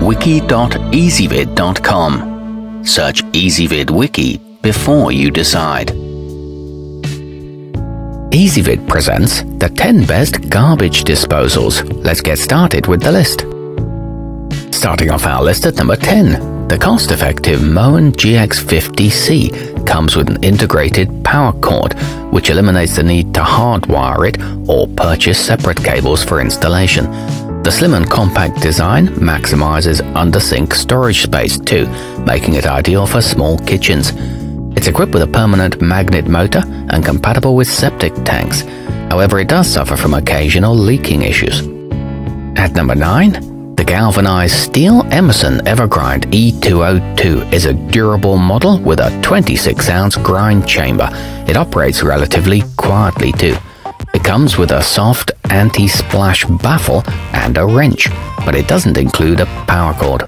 wiki.ezvid.com. Search Ezvid Wiki before you decide. Ezvid presents the 10 best garbage disposals. Let's get started with the list. Starting off our list at number 10, the cost-effective Moen GX50C comes with an integrated power cord, which eliminates the need to hardwire it or purchase separate cables for installation. The slim and compact design maximizes under-sink storage space too, making it ideal for small kitchens. It's equipped with a permanent magnet motor and compatible with septic tanks. However, it does suffer from occasional leaking issues. At number 9, the galvanized steel Emerson Evergrind E202 is a durable model with a 26-ounce grind chamber. It operates relatively quietly too. It comes with a soft anti-splash baffle and a wrench, but it doesn't include a power cord.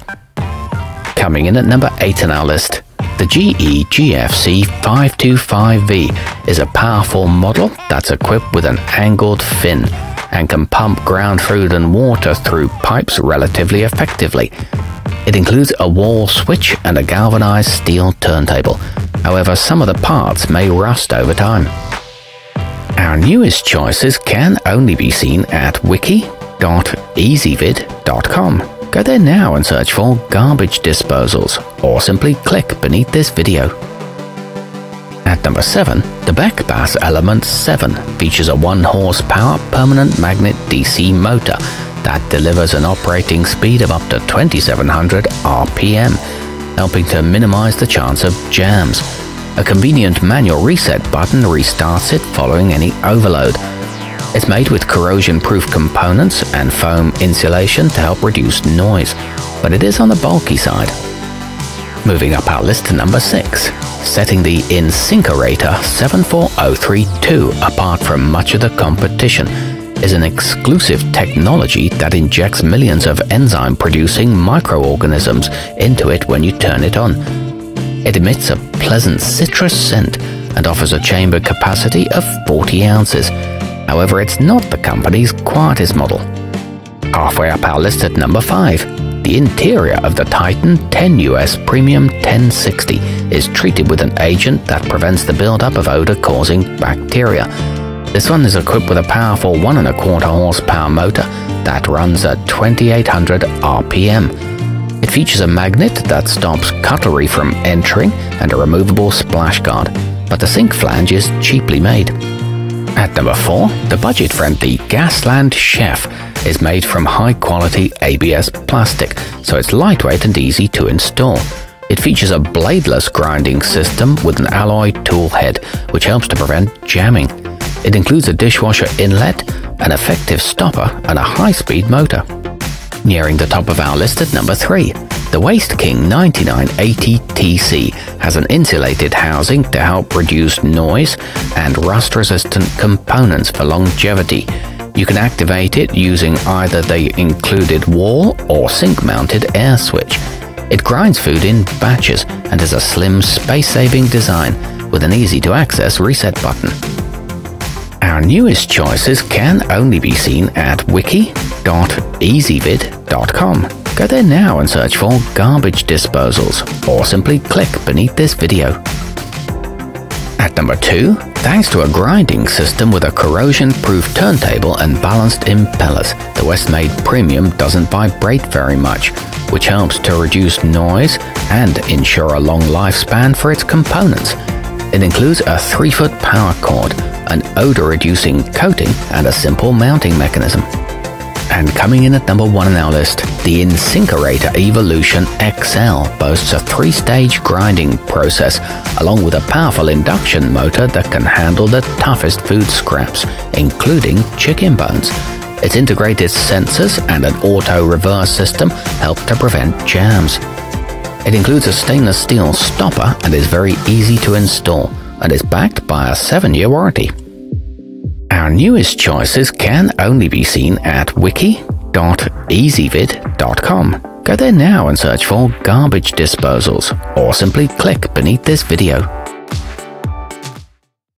Coming in at number 8 on our list, the GX50C525V is a powerful model that's equipped with an angled fin and can pump ground food and water through pipes relatively effectively. It includes a wall switch and a galvanized steel turntable. However, some of the parts may rust over time. Our newest choices can only be seen at wiki.ezvid.com. Go there now and search for garbage disposals, or simply click beneath this video. At number 7, the becbas Element 7 features a 1-horsepower permanent magnet DC motor that delivers an operating speed of up to 2700 RPM, helping to minimize the chance of jams. A convenient manual reset button restarts it following any overload. It's made with corrosion-proof components and foam insulation to help reduce noise, but it is on the bulky side. Moving up our list to number 6, setting the Insinkerator 74032 apart from much of the competition is an exclusive technology that injects millions of enzyme-producing microorganisms into it when you turn it on. It emits a pleasant citrus scent and offers a chamber capacity of 40 ounces. However, it's not the company's quietest model. Halfway up our list at number 5, the interior of the Titan 10 US Premium 1060 is treated with an agent that prevents the buildup of odor-causing bacteria. This one is equipped with a powerful 1.25 horsepower motor that runs at 2800 RPM. It features a magnet that stops cutlery from entering and a removable splash guard, but the sink flange is cheaply made. At number 4, the budget-friendly Gasland Chef is made from high-quality ABS plastic, so it's lightweight and easy to install. It features a bladeless grinding system with an alloy tool head, which helps to prevent jamming. It includes a dishwasher inlet, an effective stopper, and a high-speed motor. Nearing the top of our list at number 3, the Waste King 9980TC has an insulated housing to help reduce noise and rust-resistant components for longevity. You can activate it using either the included wall or sink-mounted air switch. It grinds food in batches and has a slim, space-saving design with an easy-to-access reset button. Our newest choices can only be seen at wiki.ezvid.com. Go there now and search for garbage disposals, or simply click beneath this video. At number 2, thanks to a grinding system with a corrosion-proof turntable and balanced impellers, the Westmaid Premium doesn't vibrate very much, which helps to reduce noise and ensure a long lifespan for its components. It includes a 3-foot power cord, an odor-reducing coating, and a simple mounting mechanism. And coming in at number 1 on our list, the Insinkerator Evolution XL boasts a 3-stage grinding process, along with a powerful induction motor that can handle the toughest food scraps, including chicken bones. Its integrated sensors and an auto-reverse system help to prevent jams. It includes a stainless steel stopper and is very easy to install, and is backed by a 7-year warranty. Our newest choices can only be seen at wiki.ezvid.com. Go there now and search for garbage disposals, or simply click beneath this video.